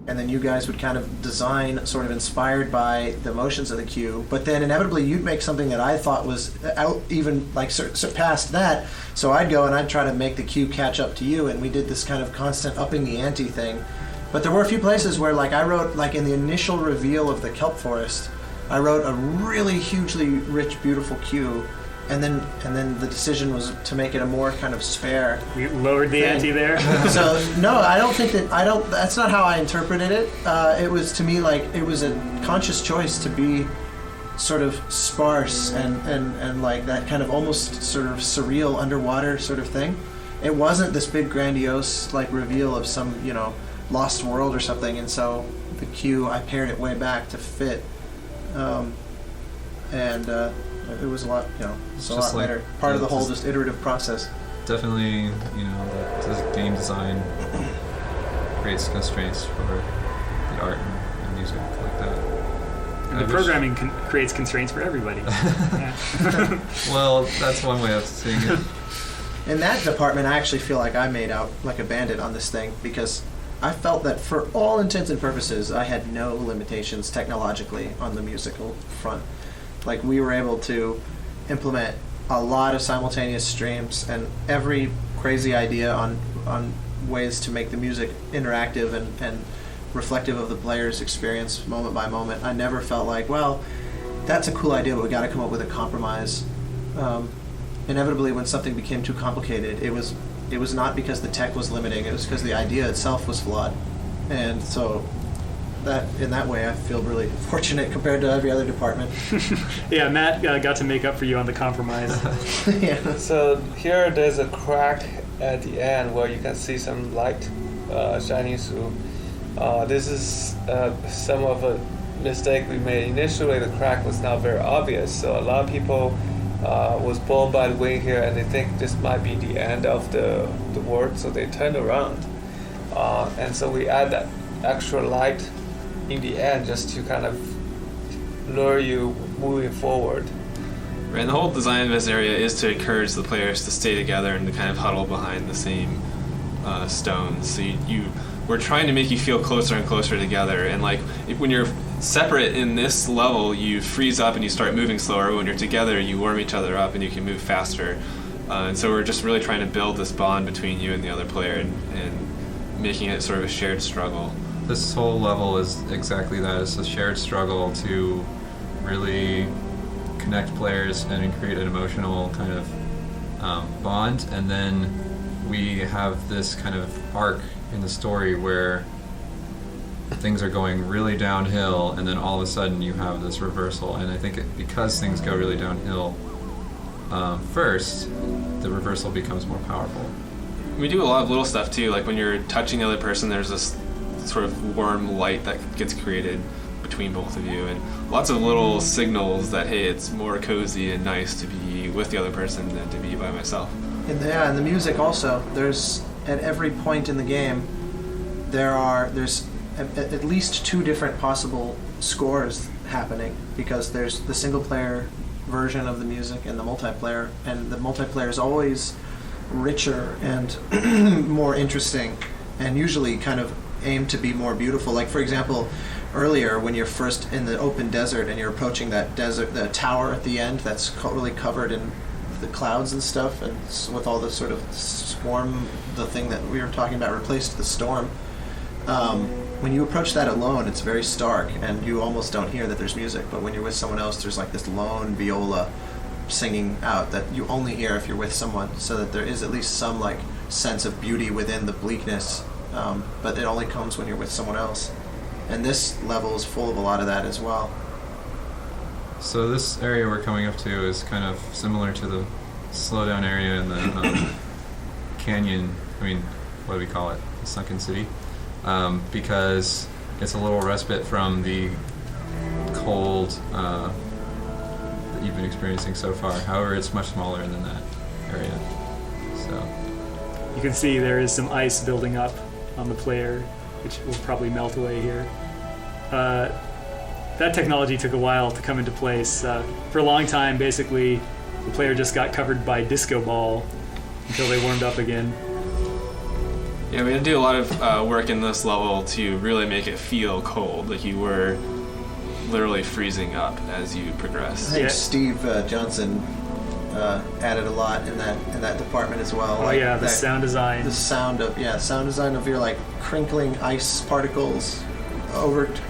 and then you guys would kind of design sort of inspired by the motions of the queue, but then inevitably you'd make something that I thought was out, even like surpassed that, so I'd go and I'd try to make the queue catch up to you, and we did this kind of constant upping the ante thing. But there were a few places where, like, I wrote, like in the initial reveal of the kelp forest, I wrote a really hugely rich, beautiful queue, and then the decision was to make it a more kind of spare. You lowered the ante there. So no, I don't think that that's not how I interpreted it. It was, to me, like, it was a conscious choice to be sort of sparse and like that kind of almost sort of surreal underwater sort of thing. It wasn't this big grandiose like reveal of some, you know, lost world or something. And so the queue, I pared it way back to fit, it was a lot, you know, it's a lot like, later. Part of the whole just iterative process. Definitely, you know, the game design creates constraints for the art and music like that. And the programming creates constraints for everybody. Well, that's one way of seeing it. In that department, I actually feel like I made out like a bandit on this thing, because I felt that for all intents and purposes, I had no limitations technologically on the musical front. Like, we were able to implement a lot of simultaneous streams and every crazy idea on ways to make the music interactive and reflective of the player's experience moment by moment. I never felt like, well, that's a cool idea, but we got to come up with a compromise. Inevitably, when something became too complicated, it was not because the tech was limiting, it was because the idea itself was flawed. And so that, in that way, I feel really fortunate compared to every other department. Yeah, Matt got to make up for you on the compromise. Yeah. So here there's a crack at the end where you can see some light shining through. This is some of a mistake we made. Initially, the crack was not very obvious, so a lot of people was blown by the wind here, and they think this might be the end of the world, so they turned around. And so we add that extra light in the end just to kind of lure you moving forward. Right, and the whole design of this area is to encourage the players to stay together and to kind of huddle behind the same stones. So we're trying to make you feel closer and closer together. And like when you're separate in this level, you freeze up and you start moving slower. When you're together, you warm each other up and you can move faster. And so we're just really trying to build this bond between you and the other player and making it sort of a shared struggle. This whole level is exactly that. It's a shared struggle to really connect players and create an emotional kind of bond. And then we have this kind of arc in the story where things are going really downhill, and then all of a sudden you have this reversal. And I think because things go really downhill first, the reversal becomes more powerful. We do a lot of little stuff too, like when you're touching the other person, there's this sort of warm light that gets created between both of you, and lots of little signals that, hey, it's more cozy and nice to be with the other person than to be by myself. And the music also, there's, at every point in the game, there's at least two different possible scores happening, because there's the single player version of the music and the multiplayer, and the multiplayer is always richer and more interesting, and usually kind of aimed to be more beautiful. Like, for example, earlier when you're first in the open desert and you're approaching that desert, the tower at the end that's really covered in the clouds and stuff, and with all the sort of swarm, the thing that we were talking about replaced the storm. When you approach that alone, it's very stark and you almost don't hear that there's music, but when you're with someone else, there's like this lone viola singing out that you only hear if you're with someone, so that there is at least some like sense of beauty within the bleakness, but it only comes when you're with someone else. And this level is full of a lot of that as well. So this area we're coming up to is kind of similar to the slowdown area in the canyon, what do we call it? The Sunken City. Because it's a little respite from the cold that you've been experiencing so far. However, it's much smaller than that area. So You can see there is some ice building up on the player, which will probably melt away here. That technology took a while to come into place. For a long time, basically, the player just got covered by disco ball until they warmed up again. Yeah, we had to do a lot of work in this level to really make it feel cold, like you were literally freezing up as you I progressed. think Yeah. Steve Johnson added a lot in that department as well. Oh like yeah, the that- sound design. The sound design of your like crinkling ice particles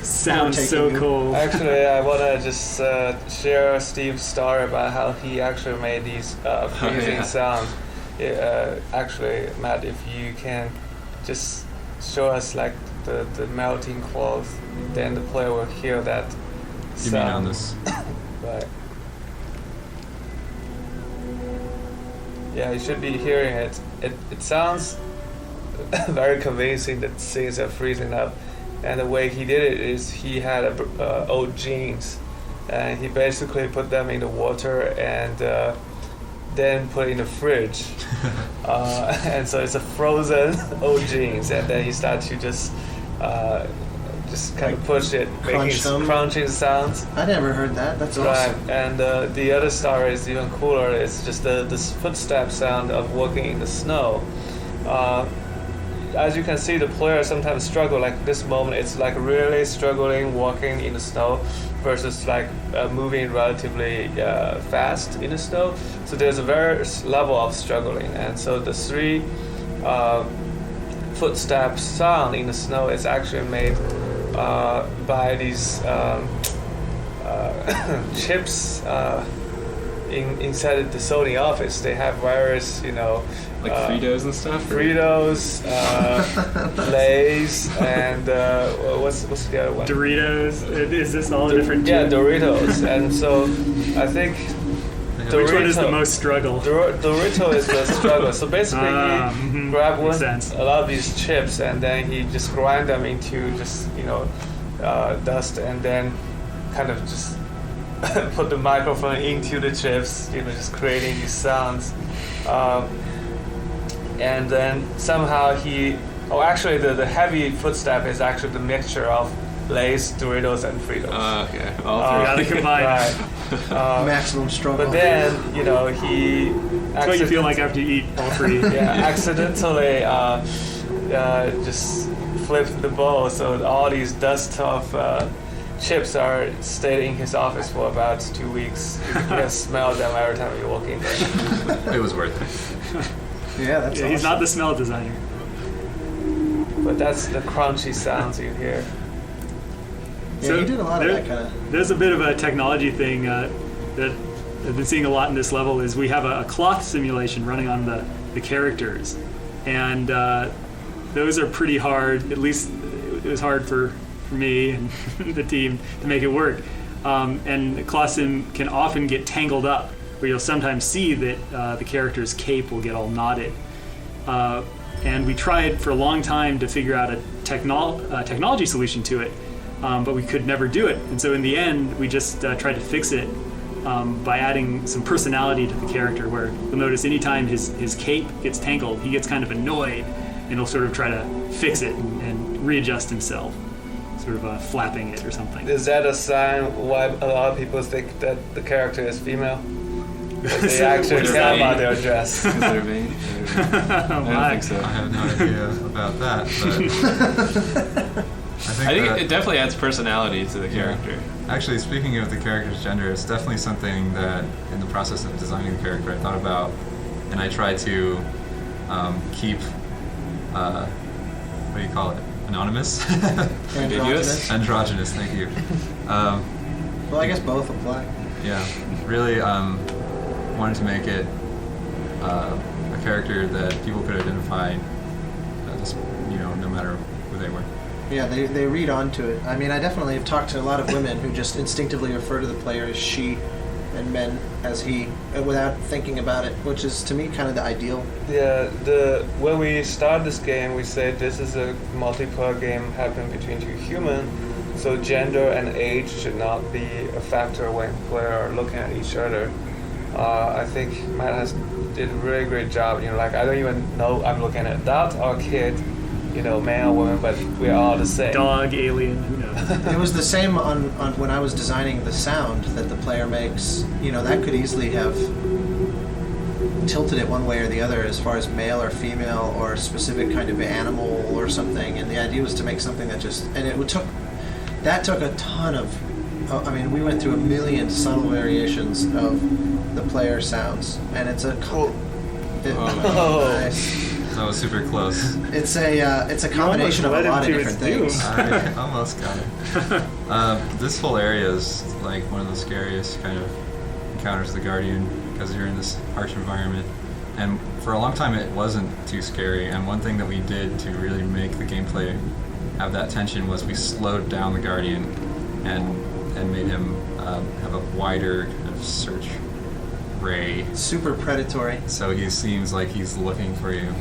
Sounds so overtaking you. cool. Actually, I want to just share Steve's story about how he actually made these freezing yeah. sounds. Actually, Matt, if you can just show us like the melting cloth, then the player will hear that You mean on sound. this? Right. Yeah, you should be hearing it. It sounds very convincing that things are freezing up. And the way he did it is he had old jeans, and he basically put them in the water and then put it in the fridge. And so it's a frozen old jeans, and then he started to just kind of push it, making crunch them? crunching sounds. I never heard that. That's Right, awesome. and the other story is even cooler. It's just the footstep sound of walking in the snow. As you can see, the player sometimes struggle. Like this moment, it's like really struggling walking in the snow, versus like moving relatively fast in the snow. So there's a various level of struggling, and so the three footsteps sound in the snow is actually made by these chips inside the Sony office. They have various, Like Fritos and stuff? or- Fritos, Lay's, and what's the other one? Doritos. Is this all the different? Yeah, Doritos. And so I think Which one is the Dorito. most struggle? Dorito is the struggle. So basically, he grabbed Makes sense. a lot of these chips, and then he just grind them into just dust, and then kind of just put the microphone into the chips, just creating these sounds. And then somehow actually the heavy footstep is actually the mixture of Lay's, Doritos, and Fritos. Okay. All three. Gotta combine. Right. Maximum struggle. But then, he That's what you feel like after you eat all three. accidentally just flipped the bowl, so all these dust of chips are stayed in his office for about 2 weeks. You can smell them every time you walk in there. It was worth it. Yeah, that's Yeah, he's awesome. not the smell designer. But that's the crunchy sounds you hear. Yeah, So you did a lot of there- that kind of. There's a bit of a technology thing that I've been seeing a lot in this level is we have a cloth simulation running on the characters, and those are pretty hard. At least it was hard for me and the team to make it work. And the cloth sim can often get tangled up, where you'll sometimes see that the character's cape will get all knotted. And we tried for a long time to figure out a technology solution to it, but we could never do it. And so in the end, we just tried to fix it by adding some personality to the character, where you'll notice anytime his cape gets tangled, he gets kind of annoyed, and he'll sort of try to fix it and readjust himself, sort of flapping it or something. Is that a sign why a lot of people think that the character is female? That they So actually what does care that about mean? their dress. Is there a vein? I don't My. think so. I have no idea about that, but I think it definitely adds personality to the character. Actually, speaking of the character's gender, it's definitely something that in the process of designing the character I thought about, and I try to keep, what do you call it, anonymous? Androgynous. Androgynous, thank you. Well, I guess both apply. Yeah, really wanted to make it a character that people could identify, just, no matter who they were. Yeah, they read onto it. I mean, I definitely have talked to a lot of women who just instinctively refer to the player as she and men as he without thinking about it, which is to me kind of the ideal. Yeah, when we start this game, we said this is a multiplayer game happening between two humans, so gender and age should not be a factor when players are looking at each other. I think Matt did a really great job. I don't even know I'm looking at adult or kid, man or woman, but we're all the same. Dog, alien, who knows? It was the same on when I was designing the sound that the player makes. That could easily have tilted it one way or the other as far as male or female or specific kind of animal or something. And the idea was to make something that took a ton of. I mean, we went through a million subtle variations of the player sounds, and it's a Cool. nice. That was super close. It's a combination of a led him lot of to different its things. I almost got it. This whole area is like one of the scariest kind of encounters of the Guardian because you're in this harsh environment. And for a long time, it wasn't too scary. And one thing that we did to really make the gameplay have that tension was we slowed down the Guardian and made him have a wider kind of search ray. Super predatory. So he seems like he's looking for you.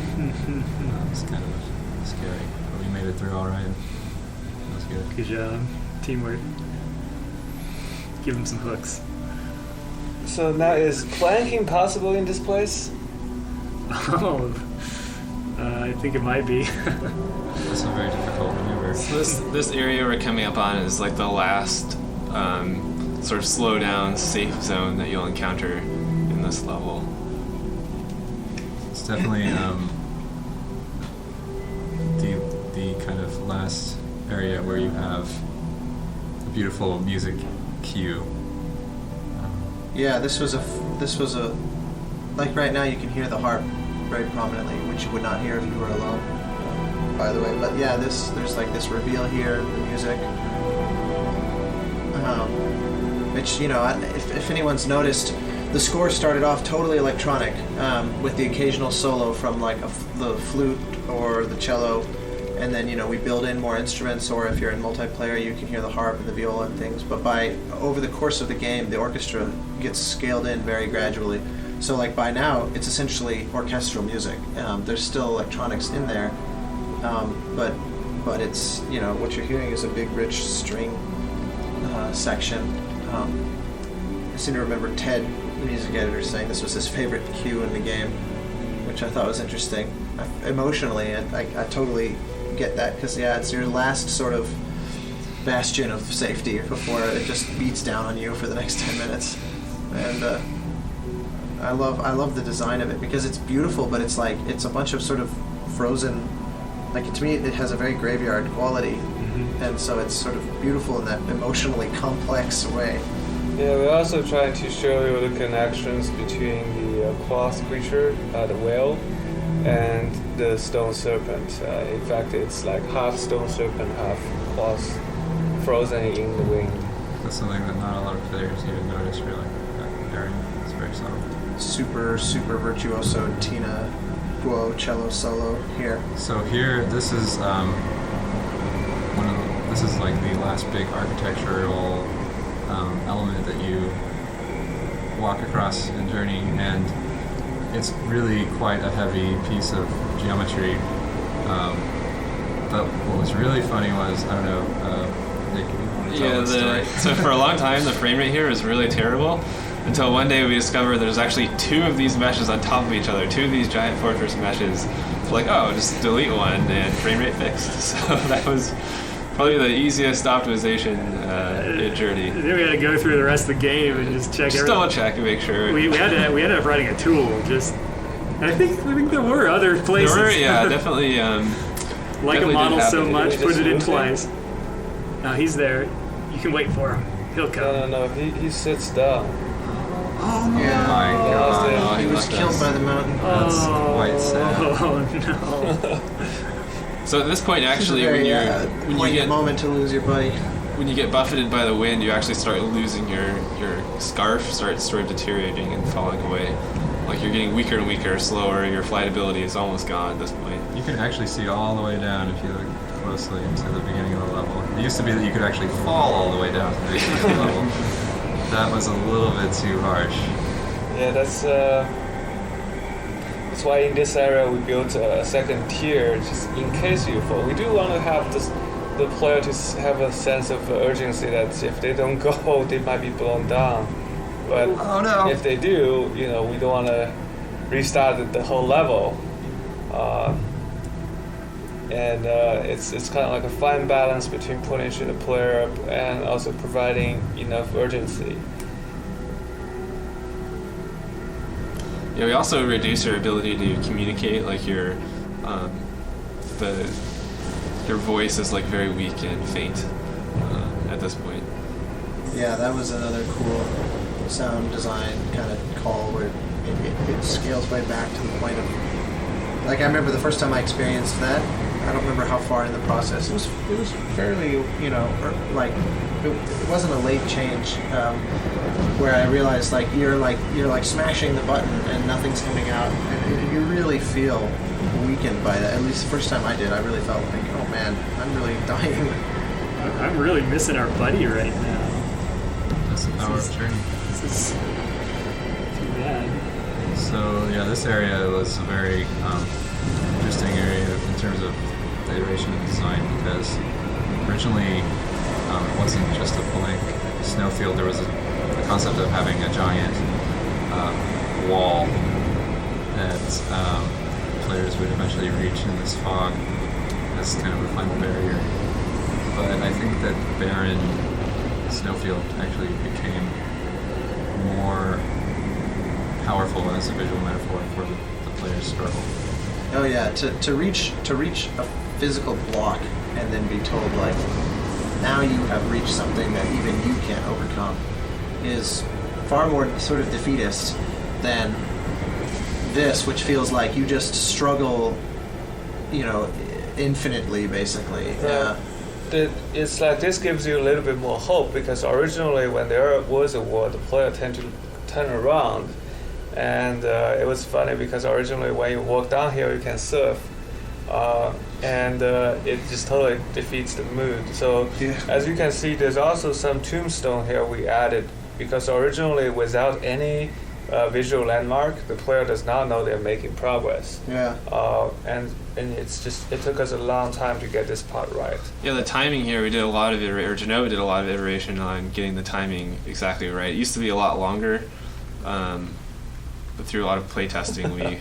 It's kind of scary, but we made it through all right. That was good. Good job. Teamwork. Give him some hooks. So now is planking possible in this place? Oh, I think it might be. That's a very difficult maneuver. So this area we're coming up on is like the last sort of slow down safe zone that you'll encounter in this level. It's definitely the kind of last area where you have a beautiful music cue. Yeah, this was a like right now you can hear the harp very prominently, which you would not hear if you were alone. By the way, but yeah, there's like this reveal here, the music, which if anyone's noticed, the score started off totally electronic, with the occasional solo from like the flute or the cello, and then we build in more instruments, or if you're in multiplayer, you can hear the harp and the viola and things. But over the course of the game, the orchestra gets scaled in very gradually. So like by now, it's essentially orchestral music. There's still electronics in there, but it's what you're hearing is a big rich string section. I seem to remember Ted, the music editor, saying this was his favorite cue in the game, which I thought was interesting. Emotionally, I totally get that, because it's your last sort of bastion of safety before it just beats down on you for the next 10 minutes. And I love the design of it because it's beautiful, but it's a bunch of sort of frozen, to me it has a very graveyard quality. And so it's sort of beautiful in that emotionally complex way. Yeah, we're also trying to show you the connections between the cloth creature, the whale, and the stone serpent. In fact, it's like half stone serpent, half cloth, frozen in the wind. That's something that not a lot of players even notice, really. That area. It's very subtle. Super virtuoso Tina Guo cello solo here. So here, this is like the last big architectural element that you walk across in Journey, and it's really quite a heavy piece of geometry. But what was really funny was, I don't know, Nick, you want to tell the story? So for a long time, the frame rate here was really terrible, until one day we discovered there's actually two of these meshes on top of each other, two of these giant fortress meshes. It's like, oh, just delete one and frame rate fixed. So that was probably the easiest optimization in Journey. Then we had to go through the rest of the game and just check Just everything. double check and make sure. We ended up writing a tool. And I think there were other places. There were, yeah, definitely. Like definitely a model did so happen. much, Did we put just it in lose him? twice. No, he's there. You can wait for him. He'll come. No, he sits down. Oh my god. Oh, He was left killed us. by the mountain. That's quite sad. Oh no. So at this point, actually, It's a when very, when you poignant get moment to lose your buddy. when you get buffeted by the wind, you actually start losing your scarf starts sort of deteriorating and falling away. Like you're getting weaker and weaker, slower. Your flight ability is almost gone at this point. You can actually see all the way down if you look closely into the beginning of the level. It used to be that you could actually fall all the way down to the beginning of the level. That was a little bit too harsh. Yeah, that's why in this area we built a second tier, just in case you fall. We do want to have the player to have a sense of urgency that if they don't go, they might be blown down. But Oh no! if they do, we don't want to restart the whole level. And it's kind of like a fine balance between punishing the player and also providing enough urgency. Yeah, we also reduce your ability to communicate. Like your voice is like very weak and faint at this point. Yeah, that was another cool sound design kind of call where it scales way back to the point of, like, I remember the first time I experienced that. I don't remember how far in the process. It was fairly, like it wasn't a late change where I realized you're smashing the button and nothing's coming out, and you really feel weakened by that. At least the first time I did, I really felt like, oh man, I'm really dying. I'm really missing our buddy right now. That's the power of Journey. This is too bad. So yeah, this area was a very interesting area in terms of the iteration of design, because originally it wasn't just a blank snowfield. There was the concept of having a giant wall that players would eventually reach in this fog as kind of a final barrier. But I think that barren snowfield actually became more powerful as a visual metaphor for the player's struggle. Oh yeah, to reach a physical block and then be told like, now you have reached something that even you can't overcome, is far more sort of defeatist than this, which feels like you just struggle, infinitely basically. Yeah. It's like this gives you a little bit more hope, because originally when there was a war, the player tend to turn around, and it was funny because originally when you walk down here you can surf, and it just totally defeats the mood. So as you can see, there's also some tombstone here we added, because originally without any visual landmark, the player does not know they're making progress. Yeah. And it's just, it took us a long time to get this part right. Yeah, the timing here, we did a lot of Genoa did a lot of iteration on getting the timing exactly right. It used to be a lot longer, but through a lot of play testing,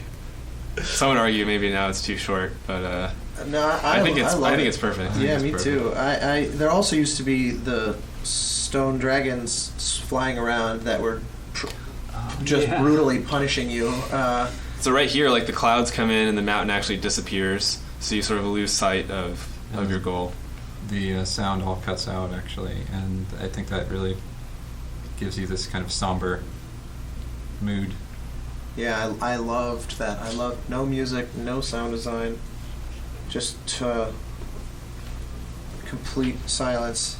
some would argue maybe now it's too short, but No, I think it's it's perfect. Yeah, me perfect. too. There also used to be the stone dragons flying around that were just yeah. brutally punishing you. So right here, like the clouds come in and the mountain actually disappears, so you sort of lose sight of your goal. The sound all cuts out actually, and I think that really gives you this kind of somber mood. Yeah, I loved that. I loved no music, no sound design, just complete silence.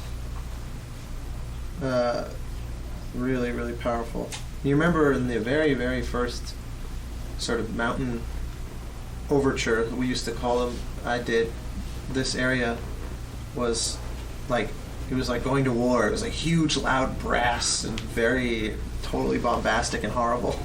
Really, really powerful. You remember in the very, very first sort of mountain overture, we used to call them, I did, this area was like, it was like going to war. It was like huge, loud brass and very totally bombastic and horrible.